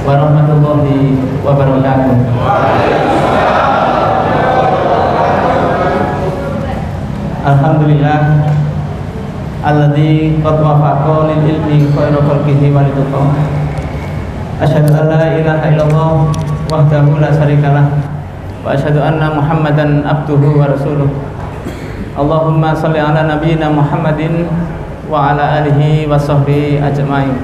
warahmatullahi wabarakatuh. Alhamdulillah alladzi qad wafaqa lil ilmi khairu khalqihi wa lidqa. Asyhadu an la ilaha illallah wahdahu la syarikalah wa asyhadu anna Muhammadan abduhu wa rasuluh. Allahumma shalli ala nabiyyina Muhammadin wa ala alihi wa sahbihi ajmain.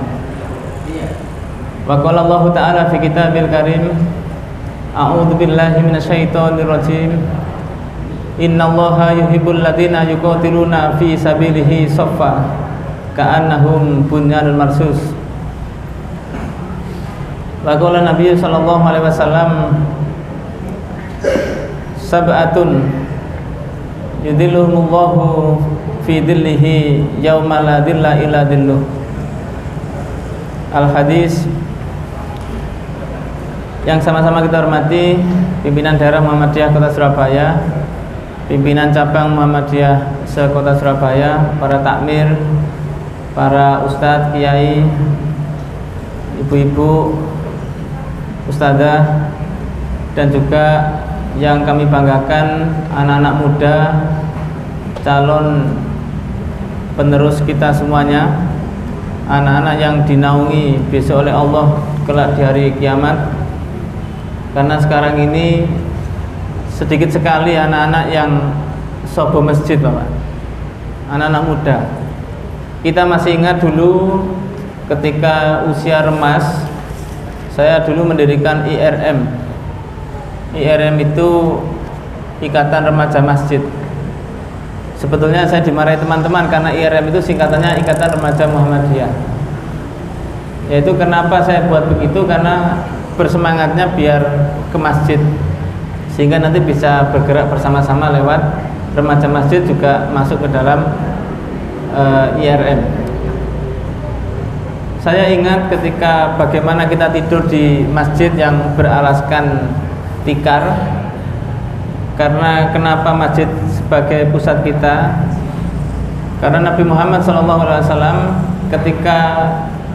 Wa qala Allah ta'ala fi kitabil karim, a'udzu billahi minasyaitonir rajim. Innallaha yuhibbul ladzina yuqatiluna fi sabilihi shaffa ka'annahum bunyanun marsus. Wa qala Nabi sallallahu alaihi wasallam, sab'atun yudhilluhumullahu fi dhillihi yauma la dhilla illa dhilluh. Al-hadis yang sama-sama kita hormati pimpinan daerah Muhammadiyah Kota Surabaya, pimpinan cabang Muhammadiyah se-Kota Surabaya, para takmir, para ustadz, kiai, ibu-ibu, ustadzah, dan juga yang kami banggakan anak-anak muda, calon penerus kita semuanya, anak-anak yang dinaungi besok oleh Allah kelak di hari kiamat. Karena sekarang ini sedikit sekali anak-anak yang sobo masjid, Bapak, anak-anak muda. Kita masih ingat dulu ketika usia remas, saya dulu mendirikan IRM. IRM itu Ikatan Remaja Masjid. Sebetulnya saya dimarahi teman-teman karena IRM itu singkatannya Ikatan Remaja Muhammadiyah. Yaitu kenapa saya buat begitu, karena bersemangatnya biar ke masjid, sehingga nanti bisa bergerak bersama-sama lewat remaja masjid juga masuk ke dalam IRM. Saya ingat ketika bagaimana kita tidur di masjid yang beralaskan tikar. Karena kenapa masjid sebagai pusat kita? Karena Nabi Muhammad SAW ketika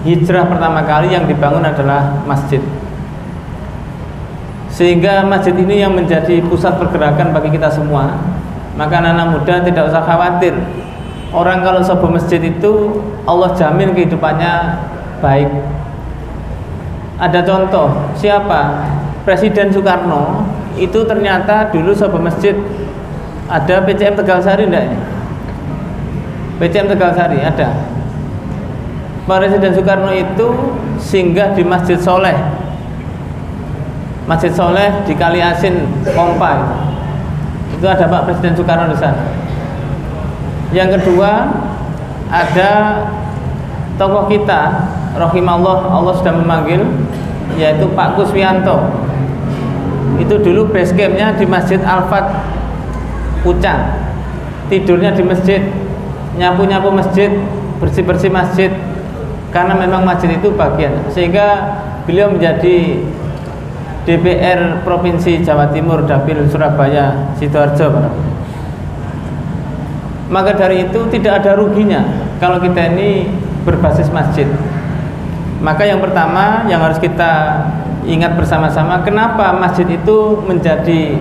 hijrah pertama kali yang dibangun adalah masjid. Sehingga masjid ini yang menjadi pusat pergerakan bagi kita semua. Maka anak-anak muda tidak usah khawatir. Orang kalau sebuah masjid itu Allah jamin kehidupannya baik. Ada contoh, siapa? Presiden Soekarno itu ternyata dulu sebuah masjid. Ada PCM Tegalsari enggak ini? PCM Tegalsari ada. Presiden Soekarno itu singgah di Masjid Soleh. Masjid Soleh di Kali Asin, Pompa. Itu ada Pak Presiden Soekarno di sana. Yang kedua, ada tokoh kita, rahimahullah, Allah sudah memanggil, yaitu Pak Kuswianto. Itu dulu base campnya di Masjid Al-Fat Pucang. Tidurnya di masjid, nyapu-nyapu masjid, bersih-bersih masjid. Karena memang masjid itu bagian. Sehingga beliau menjadi DPR Provinsi Jawa Timur, Dapil Surabaya, Sidoarjo. Maka dari itu tidak ada ruginya kalau kita ini berbasis masjid. Maka yang pertama yang harus kita ingat bersama-sama, kenapa masjid itu menjadi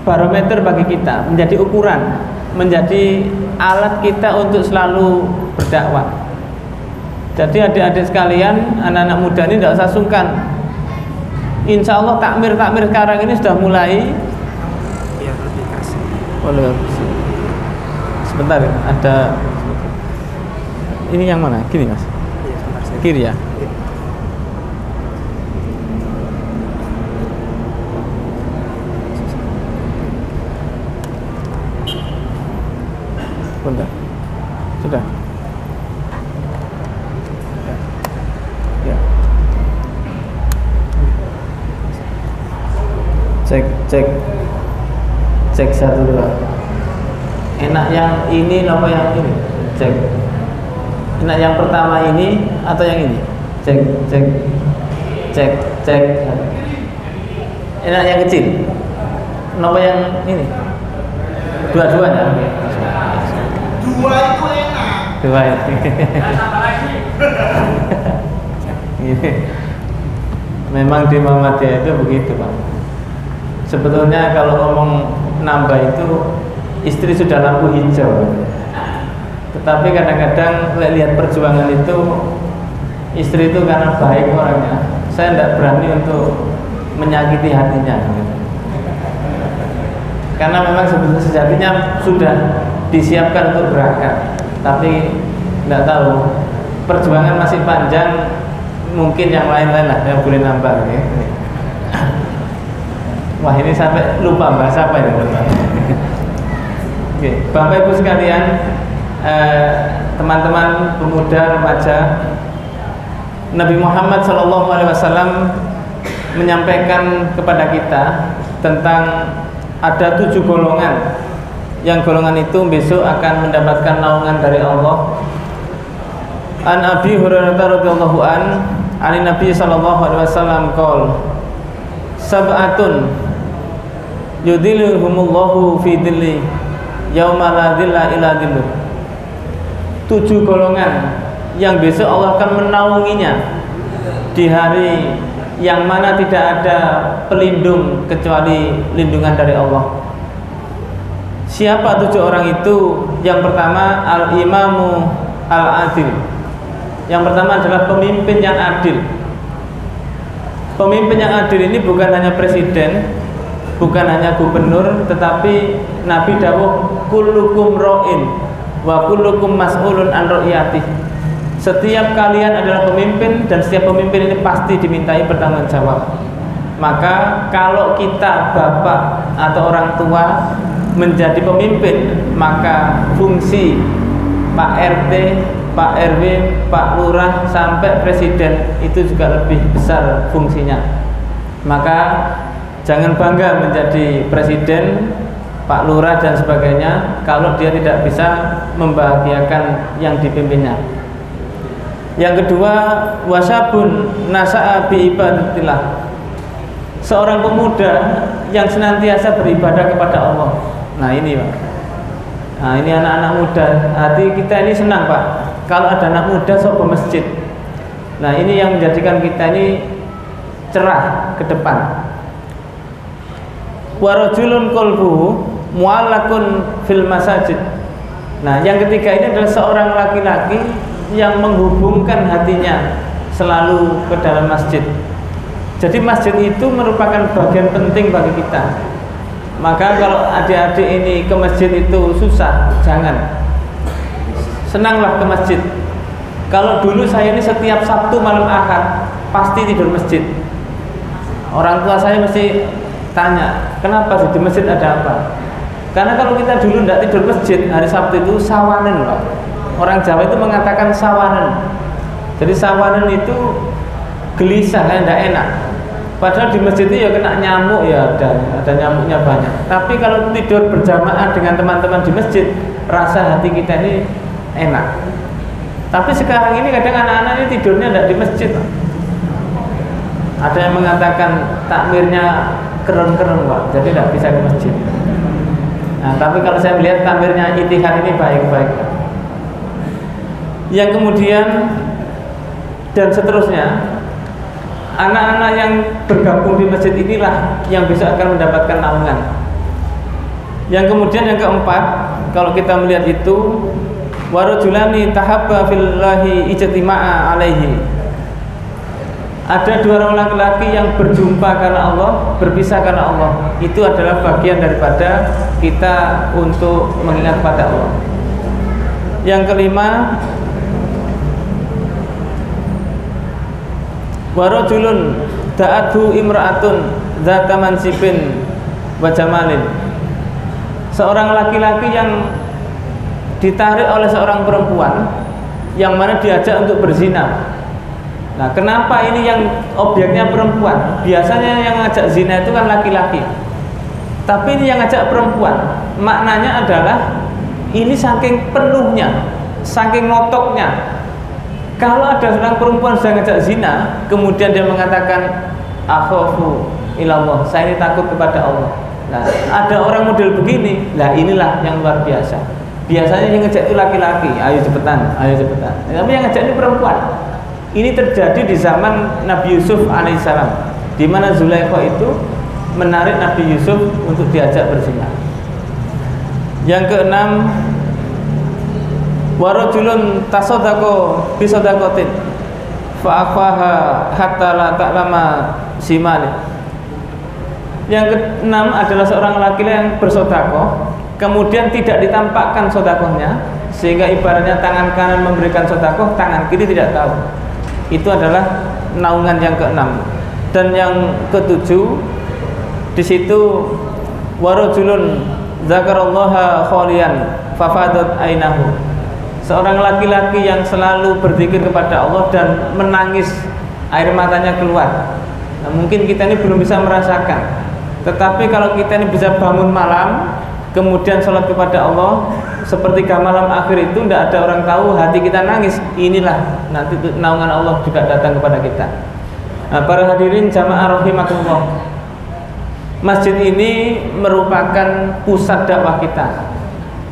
barometer bagi kita, menjadi ukuran, menjadi alat kita untuk selalu berdakwah. Jadi adik-adik sekalian, anak-anak muda ini tidak usah sungkan. Insya Allah takmir-takmir sekarang ini sudah mulai. Sebentar, ada ini yang mana? Kiri, Mas? Kiri ya. Bentar. Sudah. Ya. Cek 1 2. Enak yang ini apa yang ini? Cek. Enak yang pertama ini atau yang ini? Cek. Enak yang kecil. Kenapa yang ini? Dua-duanya. Dua itu enak. Dua itu. Memang di Muhammadiyah itu begitu Pak. Sebetulnya kalau ngomong nambah itu istri sudah lampu hijau, tetapi kadang-kadang lihat perjuangan itu istri itu karena baik orangnya, saya tidak berani untuk menyakiti hatinya gitu. Karena memang sebetulnya sejatinya sudah disiapkan untuk berangkat, tapi tidak tahu perjuangan masih panjang, mungkin yang lain-lain lah yang boleh nambah gitu. Wah, ini sampai lupa bahasa apa ini Oke, Bapak Ibu sekalian, teman-teman pemuda remaja, Nabi Muhammad SAW menyampaikan kepada kita tentang ada 7 golongan, yang golongan itu besok akan mendapatkan naungan dari Allah. An Abi Hurairah radhiyallahu an, Ali Nabi sallallahu alaihi wasallam qaul sab'atun yudhilluhumullahu fi dhilli yauma la dhilla illa dhilluh. 7 golongan yang besok Allah akan menaunginya di hari yang mana tidak ada pelindung kecuali lindungan dari Allah. Siapa 7 orang itu? Yang pertama al-imamu al-adil. Yang pertama adalah pemimpin yang adil. Pemimpin yang adil ini bukan hanya presiden, bukan hanya gubernur, tetapi Nabi dawuh kullukum ra'in wa kullukum mas'ulun an ra'iyatih. Setiap kalian adalah pemimpin dan setiap pemimpin ini pasti dimintai bertanggungjawab. Maka kalau kita bapak atau orang tua menjadi pemimpin, maka fungsi Pak RT, Pak RW, Pak Lurah sampai presiden itu juga lebih besar fungsinya. Maka jangan bangga menjadi presiden, Pak Lurah dan sebagainya kalau dia tidak bisa membahagiakan yang dipimpinnya. Yang kedua, wasabun nasa'a bi ibadatillah. Seorang pemuda yang senantiasa beribadah kepada Allah. Nah ini Pak. Nah ini anak-anak muda. Hati kita ini senang Pak kalau ada anak muda sok ke masjid. Nah ini yang menjadikan kita ini cerah ke depan. Wa rajulun qalbuhu mu'allaqun fil masajid. Nah yang ketiga ini adalah seorang laki-laki yang menghubungkan hatinya selalu ke dalam masjid. Jadi masjid itu merupakan bagian penting bagi kita. Maka kalau adik-adik ini ke masjid itu susah, jangan. Senanglah ke masjid. Kalau dulu saya ini setiap Sabtu malam Ahad pasti tidur masjid. Orang tua saya mesti tanya, kenapa sih di masjid ada apa? Karena kalau kita dulu tidak tidur masjid hari Sabtu itu sawanen Pak. Orang Jawa itu mengatakan sawanen. Jadi sawanen itu gelisah, tidak enak. Padahal di masjid itu ya kena nyamuk, ya ada nyamuknya banyak. Tapi kalau tidur berjamaah dengan teman-teman di masjid, rasa hati kita ini enak. Tapi sekarang ini kadang anak-anak ini tidurnya tidak di masjid. Ada yang mengatakan takmirnya keren-keren Pak, jadi tidak bisa ke masjid. Nah, tapi kalau saya melihat takmirnya Ittihad ini baik-baik. Yang kemudian dan seterusnya, anak-anak yang bergabung di masjid inilah yang bisa akan mendapatkan naungan. Yang kemudian yang keempat, kalau kita melihat itu warajulani tahabba fillahi ijtima'a alaihi. Ada 2 orang laki-laki yang berjumpa karena Allah, berpisah karena Allah. Itu adalah bagian daripada kita untuk mengingat pada Allah. Yang kelima, warajulun da'athu imra'atun dzata mansibin wa jamalin. Seorang laki-laki yang ditarik oleh seorang perempuan yang mana diajak untuk berzina. Nah, kenapa ini yang objeknya perempuan? Biasanya yang ngajak zina itu kan laki-laki. Tapi ini yang ngajak perempuan. Maknanya adalah ini saking penuhnya, saking ngotoknya. Kalau ada seorang perempuan sedang ngajak zina, kemudian dia mengatakan akhafu ilallah, saya ini takut kepada Allah. Nah, ada orang model begini, lah inilah yang luar biasa. Biasanya yang ngajak itu laki-laki, ayo cepetan, ayo cepetan. Tapi yang ngajak ini perempuan. Ini terjadi di zaman Nabi Yusuf alaihissalam, di mana Zulaikha itu menarik Nabi Yusuf untuk diajak berzina. Yang keenam, warajulun tasaddaqa bi sadaqatin fa akhfaha hatta la ta'lama shimali. Yang keenam adalah seorang laki-laki yang bersedekah kemudian tidak ditampakkan sedekahnya, sehingga ibaratnya tangan kanan memberikan sedekah, tangan kiri tidak tahu. Itu adalah naungan yang keenam. Dan yang ketujuh, di situ warajulun dzakarallaha khalian fafadat ainahu. Seorang laki-laki yang selalu berzikir kepada Allah dan menangis, air matanya keluar. Nah, mungkin kita ini belum bisa merasakan. Tetapi kalau kita ini bisa bangun malam kemudian sholat kepada Allah sepertiga malam akhir itu, tidak ada orang tahu hati kita nangis, inilah nanti naungan Allah juga datang kepada kita. Nah, para hadirin jamaah rahimakumullah, masjid ini merupakan pusat dakwah kita.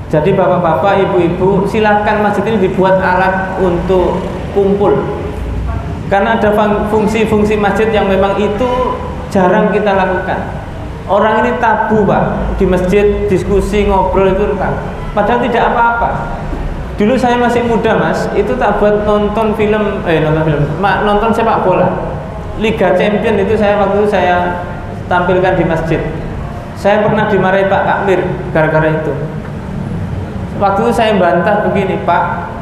Jadi bapak-bapak, ibu-ibu, silakan masjid ini dibuat alat untuk kumpul, karena ada fungsi-fungsi masjid yang memang itu jarang kita lakukan. Orang ini tabu Pak, di masjid diskusi ngobrol itu kan, padahal tidak apa-apa. Dulu saya masih muda Mas, itu tak buat nonton sepak bola Liga Champion, itu waktu itu saya tampilkan di masjid. Saya pernah dimarahi Pak Takmir gara-gara itu. Waktu itu saya bantah begini, Pak,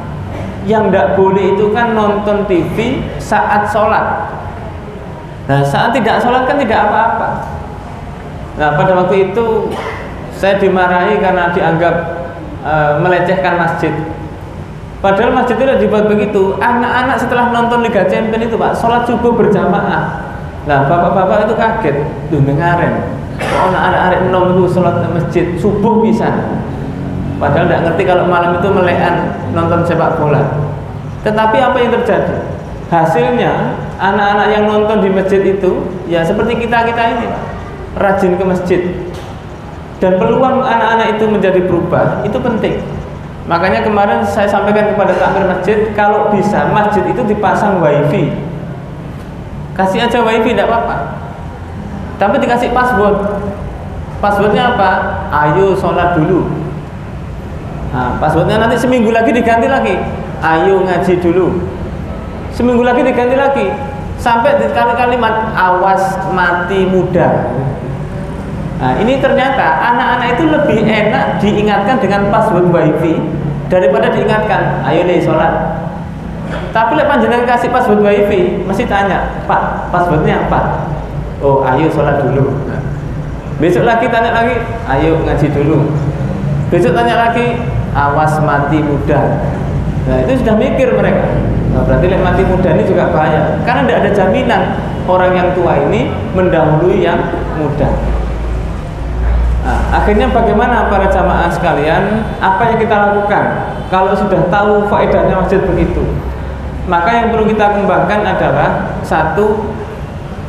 yang tidak boleh itu kan nonton TV saat sholat. Nah, saat tidak sholat kan tidak apa-apa. Nah, pada waktu itu saya dimarahi karena dianggap melecehkan masjid. Padahal masjid itu dibuat begitu. Anak-anak setelah nonton Liga Champions itu Pak, sholat subuh berjamaah. Nah, bapak-bapak itu kaget, dengaren. Kok anak-anak arek enom itu sholat di masjid subuh bisa. Padahal tidak ngerti kalau malam itu melekan nonton sepak bola. Tetapi apa yang terjadi? Hasilnya anak-anak yang nonton di masjid itu ya seperti kita-kita ini Pak, rajin ke masjid. Dan peluang anak-anak itu menjadi berubah itu penting. Makanya kemarin saya sampaikan kepada takmir masjid, kalau bisa masjid itu dipasang wifi. Kasih aja wifi tidak apa-apa, tapi dikasih password. Passwordnya apa? Ayo sholat dulu. Nah, passwordnya nanti seminggu lagi diganti lagi. Ayo ngaji dulu. Seminggu lagi diganti lagi. Sampai di kalimat awas mati muda. Nah, ini ternyata anak-anak itu lebih enak diingatkan dengan password wifi daripada diingatkan ayo nih sholat. Tapi lek panjenengan kasih password wifi mesti tanya, Pak, passwordnya apa? Oh, ayo sholat dulu. Besok lagi tanya lagi, ayo ngaji dulu. Besok tanya lagi, awas mati muda. Nah, itu sudah mikir mereka. Nah, berarti lek mati muda ini juga bahaya, karena tidak ada jaminan orang yang tua ini mendahului yang muda. Nah, akhirnya bagaimana para jamaah sekalian? Apa yang kita lakukan kalau sudah tahu faedahnya masjid begitu? Maka yang perlu kita kembangkan adalah satu,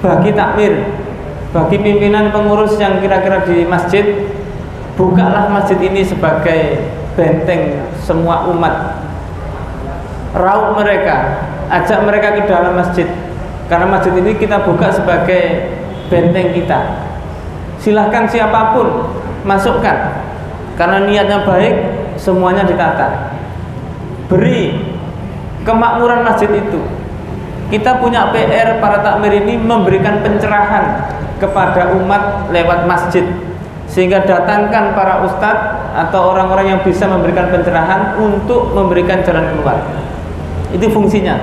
bagi takmir, bagi pimpinan pengurus yang kira-kira di masjid, bukalah masjid ini sebagai benteng semua umat. Raup mereka, ajak mereka ke dalam masjid, karena masjid ini kita buka sebagai benteng kita. Silahkan siapapun masukkan, karena niatnya baik, semuanya ditata. Beri kemakmuran masjid itu. Kita punya PR para takmir ini memberikan pencerahan kepada umat lewat masjid, sehingga datangkan para ustadz atau orang-orang yang bisa memberikan pencerahan untuk memberikan jalan keluar. Itu fungsinya.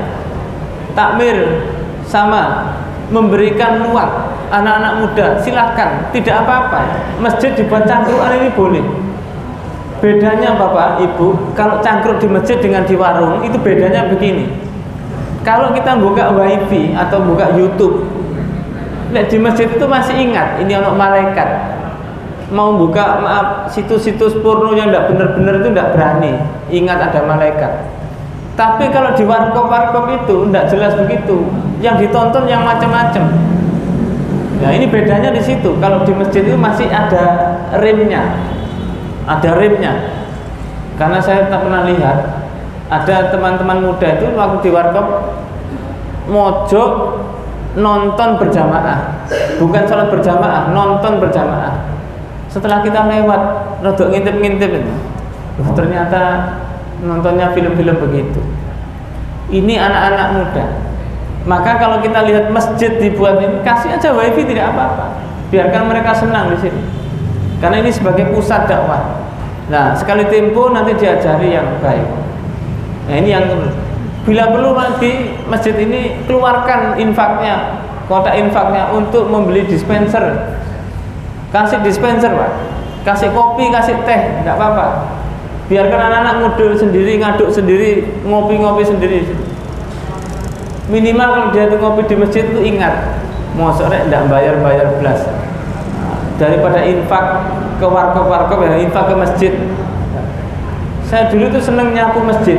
Takmir sama memberikan ruang anak-anak muda, silahkan, tidak apa-apa. Masjid dibuat cangkruan ini boleh. Bedanya Bapak Ibu, kalau cangkruk di masjid dengan di warung itu bedanya begini. Kalau kita buka wifi atau buka YouTube, di masjid itu masih ingat ini anak malaikat. Mau buka situs-situs porno yang tidak benar-benar itu tidak berani, ingat ada malaikat. Tapi kalau di warkop-warkop itu tidak jelas begitu, yang ditonton yang macam-macam. Ya, ini bedanya di situ. Kalau di masjid itu masih ada remnya, karena saya tak pernah lihat ada teman-teman muda itu waktu di warkop mojok nonton berjamaah, bukan sholat berjamaah, nonton berjamaah. Setelah kita lewat, rodok ngintip-ngintip itu, ternyata nontonnya film-film begitu. Ini anak-anak muda. Maka kalau kita lihat masjid dibuat ini, kasih aja wifi, tidak apa-apa. Biarkan mereka senang di sini. Karena ini sebagai pusat dakwah. Nah, sekali tempo nanti diajari yang baik. Nah, ini yang bila perlu di masjid ini keluarkan infaknya, kotak infaknya untuk membeli dispenser. Kasih dispenser, Pak. Kasih kopi, kasih teh, enggak apa-apa. Biarkan anak-anak muda sendiri ngaduk sendiri, ngopi-ngopi sendiri. Minimal kalau dia tuh ngopi di masjid itu ingat, mosok rek enggak bayar-bayar belas. Daripada infak ke warkop-warkop ya, infak ke masjid. Saya dulu tuh seneng nyapu masjid.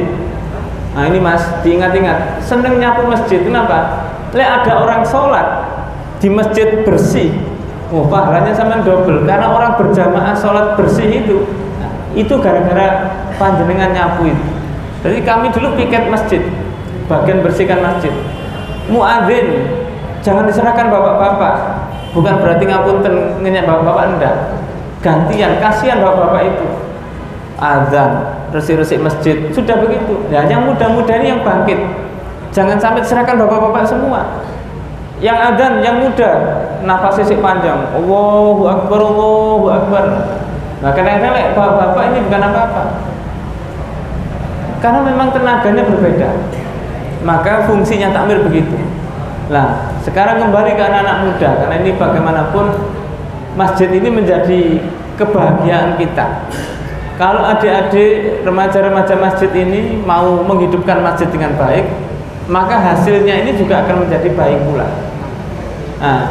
Nah ini Mas, diingat-ingat, seneng nyapu masjid. Kenapa? Lek ada orang sholat di masjid bersih, oh pahalanya sama double. Karena orang berjamaah sholat bersih itu gara-gara panjenengan nyapu itu. Jadi kami dulu piket masjid, bagian bersihkan masjid. Muadzin jangan diserahkan bapak-bapak. Bukan berarti ngapunten ngenyek bapak-bapak, enggak. Gantian, kasihan bapak-bapak itu. Azan, resik-resik masjid, sudah begitu. Ya, yang muda-muda ini yang bangkit. Jangan sampai diserahkan bapak-bapak semua. Yang azan, yang muda, nafas sisik panjang. Allahu Akbar, Allahu Akbar. Nah, kadang-kadang bapak-bapak ini bukan apa-apa. Karena memang tenaganya berbeda. Maka fungsinya takmir begitu. Nah, sekarang kembali ke anak-anak muda, karena ini bagaimanapun masjid ini menjadi kebahagiaan kita. Kalau adik-adik remaja-remaja masjid ini mau menghidupkan masjid dengan baik, maka hasilnya ini juga akan menjadi baik pula. Nah,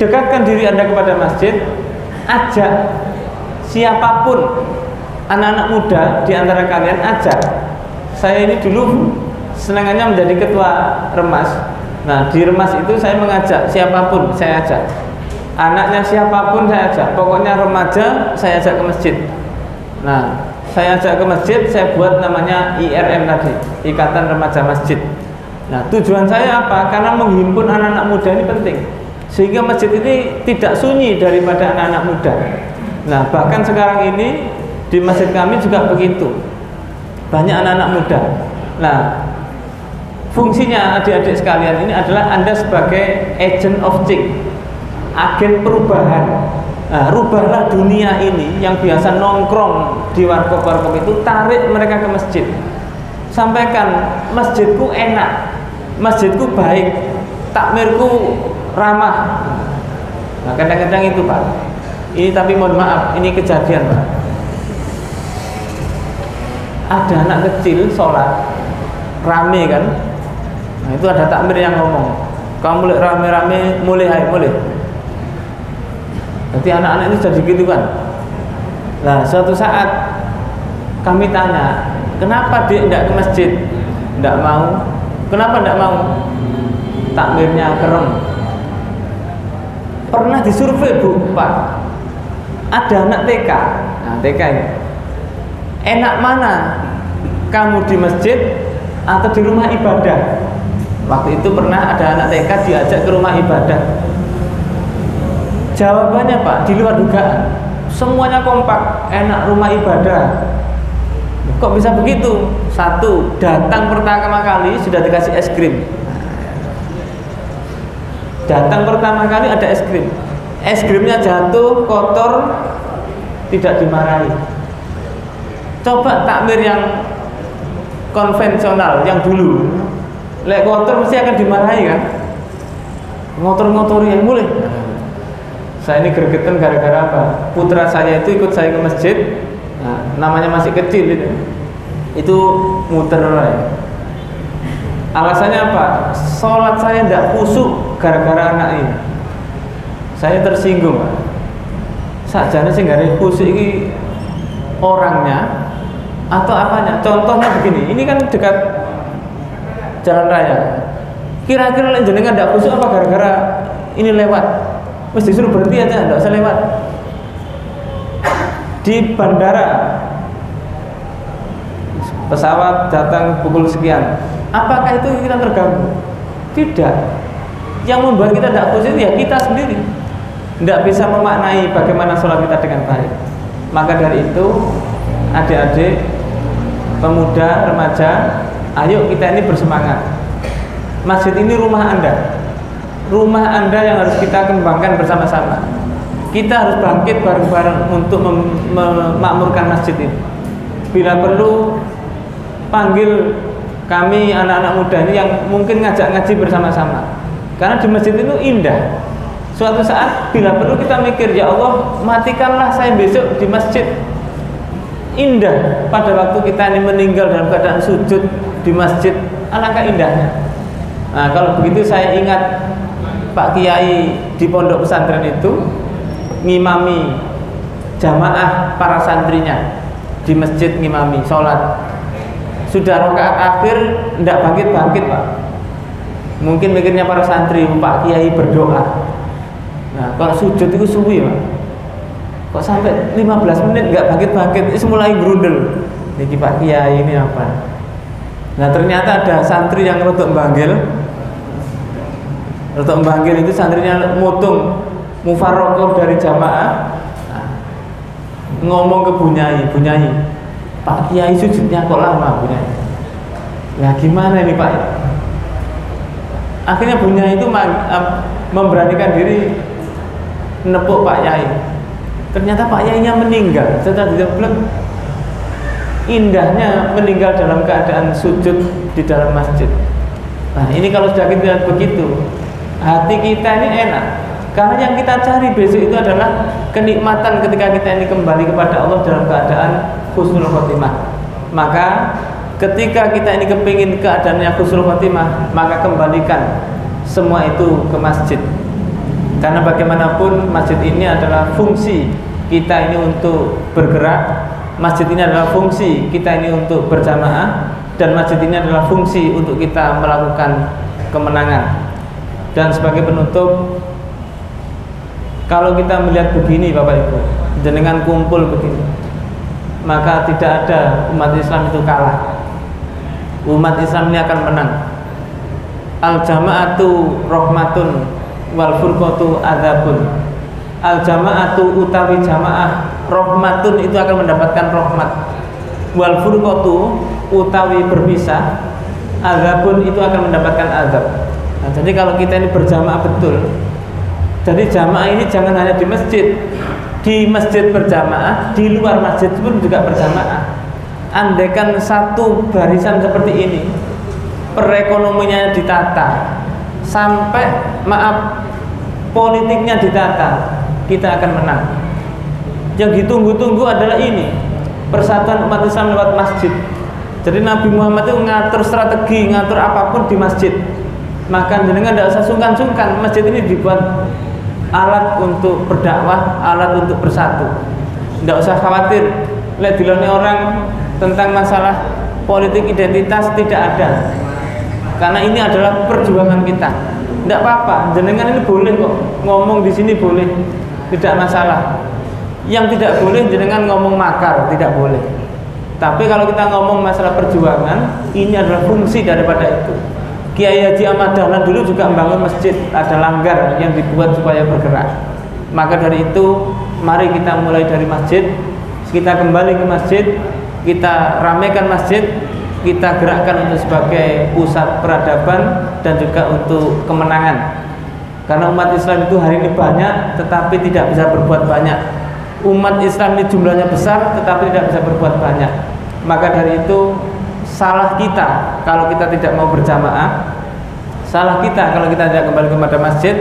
dekatkan diri Anda kepada masjid, ajak siapapun anak-anak muda di antara kalian, ajak. Saya ini dulu senangannya menjadi ketua remas. Nah, di remas itu saya mengajak siapapun, saya ajak. Anaknya siapapun saya ajak. Pokoknya remaja saya ajak ke masjid. Nah, saya ajak ke masjid, saya buat namanya IRM tadi, Ikatan Remaja Masjid. Nah, tujuan saya apa? Karena menghimpun anak-anak muda ini penting. Sehingga masjid ini tidak sunyi daripada anak-anak muda. Nah, bahkan sekarang ini di masjid kami juga begitu. Banyak anak-anak muda. Nah, fungsinya adik-adik sekalian ini adalah Anda sebagai agent of change, agen perubahan. Nah, rubahlah dunia ini yang biasa nongkrong di warkop-warkop itu, tarik mereka ke masjid. Sampaikan, masjidku enak, masjidku baik, takmirku ramah. Nah, kadang-kadang itu Pak. Ini tapi mohon maaf, ini kejadian Pak. Ada anak kecil sholat, rame kan. Nah, itu ada takmir yang ngomong, kamu mulai rame-rame, mulai. Jadi anak-anak itu jadi gitu kan. Nah, suatu saat kami tanya, kenapa dia tidak ke masjid? Tidak mau. Kenapa tidak mau? Takmirnya kerem. Pernah disurvei Bu, Pak. Ada anak TK. Nah, TK ini. Enak mana? Kamu di masjid atau di rumah ibadah? Waktu itu pernah ada anak TK diajak ke rumah ibadah. Jawabannya Pak, di luar dugaan. Semuanya kompak, enak rumah ibadah. Kok bisa begitu? Satu, datang pertama kali sudah dikasih es krim. Datang pertama kali ada es krim. Es krimnya jatuh, kotor, tidak dimarahi. Coba takmir yang konvensional, yang dulu, lek kotor mesti akan dimarahi kan? Ngotor-ngotori yang mulai. Saya ini gregetan gara-gara apa? Putra saya itu ikut saya ke masjid. Nah, namanya masih kecil itu muter. Alasannya apa? Sholat saya tidak khusyuk gara-gara anak ini. Saya tersinggung. Sajane sing gak khusyuk ini orangnya atau apanya? Contohnya begini, ini kan dekat jalan raya. Kira-kira jenengan tidak khusyuk apa gara-gara ini lewat? Mesti disuruh berhenti aja, tidak usah lewat. Di bandara, pesawat datang pukul sekian, apakah itu kita terganggu? Tidak. Yang membuat kita tidak khusyuk ya kita sendiri, tidak bisa memaknai bagaimana sholat kita dengan baik. Maka dari itu, adik-adik, pemuda, remaja, ayo kita ini bersemangat. Masjid ini rumah Anda yang harus kita kembangkan bersama-sama. Kita harus bangkit bareng-bareng untuk memakmurkan masjid ini. Bila perlu, panggil kami anak-anak muda ini yang mungkin ngajak ngaji bersama-sama. Karena di masjid itu indah. Suatu saat bila perlu kita mikir, ya Allah, matikanlah saya besok di masjid. Indah pada waktu kita ini meninggal dalam keadaan sujud di masjid, alangkah indahnya. Nah, kalau begitu saya ingat Pak Kiai di pondok pesantren itu ngimami jamaah para santrinya di masjid, ngimami sholat. Sudah rakaat akhir tidak bangkit-bangkit, Pak. Mungkin mikirnya para santri, Pak Kiai berdoa. Nah, kalau sujud itu suwi, Pak. Kok sampai 15 menit nggak bangkit-bangkit, itu mulai berundel. Niki Pak Kiai ini apa? Nah, ternyata ada santri yang rotok banggil. Rotok banggil itu santrinya mutung mufarokoh dari jamaah. Nah, ngomong ke Bunyai, Pak Kiai sujudnya kok lama, Bunyai. Nah, gimana ini, Pak? Akhirnya Bunyai itu memberanikan diri nepuk Pak Yai. Ternyata Pak Yainya meninggal setelah ditemplek. Indahnya meninggal dalam keadaan sujud di dalam masjid. Nah, ini kalau sudah kita lihat begitu, hati kita ini enak. Karena yang kita cari besok itu adalah kenikmatan ketika kita ini kembali kepada Allah dalam keadaan husnul khotimah. Maka ketika kita ini kepingin keadaannya husnul khotimah, maka kembalikan semua itu ke masjid. Karena bagaimanapun masjid ini adalah fungsi kita ini untuk bergerak, masjid ini adalah fungsi kita ini untuk berjamaah, dan masjid ini adalah fungsi untuk kita melakukan kemenangan. Dan sebagai penutup, kalau kita melihat begini Bapak Ibu, jenengan kumpul begini, maka tidak ada umat Islam itu kalah. Umat Islam ini akan menang. Al-jama'atu rahmatun wal furqatu adzabun. Al-jama'atu utawi jamaah rahmatun itu akan mendapatkan rahmat. Wal furqatu utawi berpisah adzabun itu akan mendapatkan azab. Nah, jadi kalau kita ini berjamaah betul, jadi jamaah ini jangan hanya di masjid berjamaah, di luar masjid pun juga berjamaah. Andaikan satu barisan seperti ini, perekonomiannya ditata, sampai politiknya ditata, kita akan menang. Yang ditunggu-tunggu adalah ini, persatuan umat Islam lewat masjid. Jadi Nabi Muhammad itu ngatur strategi, ngatur apapun di masjid. Maka jenengan tidak usah sungkan-sungkan, masjid ini dibuat alat untuk berdakwah, alat untuk bersatu. Tidak usah khawatir lihat dilone orang tentang masalah politik identitas, tidak ada. Karena ini adalah perjuangan kita. Tidak apa-apa, jenengan ini boleh kok ngomong di sini, boleh, tidak masalah. Yang tidak boleh jenengan ngomong makar, tidak boleh. Tapi kalau kita ngomong masalah perjuangan, ini adalah fungsi daripada itu. Kiai Haji Ahmad Dahlan dulu juga membangun masjid, ada langgar yang dibuat supaya bergerak. Maka dari itu, mari kita mulai dari masjid, kita kembali ke masjid, kita ramaikan masjid, kita gerakkan untuk sebagai pusat peradaban dan juga untuk kemenangan. Karena umat Islam itu hari ini banyak, tetapi tidak bisa berbuat banyak. Umat Islam ini jumlahnya besar, tetapi tidak bisa berbuat banyak. Maka dari itu, salah kita kalau kita tidak mau berjamaah, salah kita kalau kita tidak kembali kepada masjid,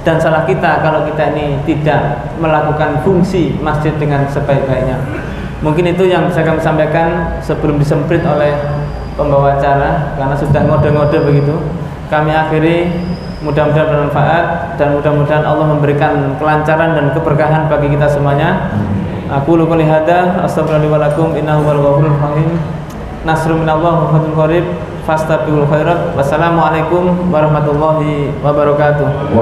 dan salah kita kalau kita ini tidak melakukan fungsi masjid dengan sebaik-baiknya. Mungkin itu yang bisa kami sampaikan sebelum disemprit oleh pembawa acara, karena sudah ngode-ngode begitu. Kami akhiri, mudah-mudahan bermanfaat dan mudah-mudahan Allah memberikan kelancaran dan keberkahan bagi kita semuanya. Aku qouli hadza astaghfirullahi wa lakum innahu huwal ghafurur rahim. Nasrun minallah wa fathun qarib fastabiqul khairat. Wassalamualaikum warahmatullahi wabarakatuh.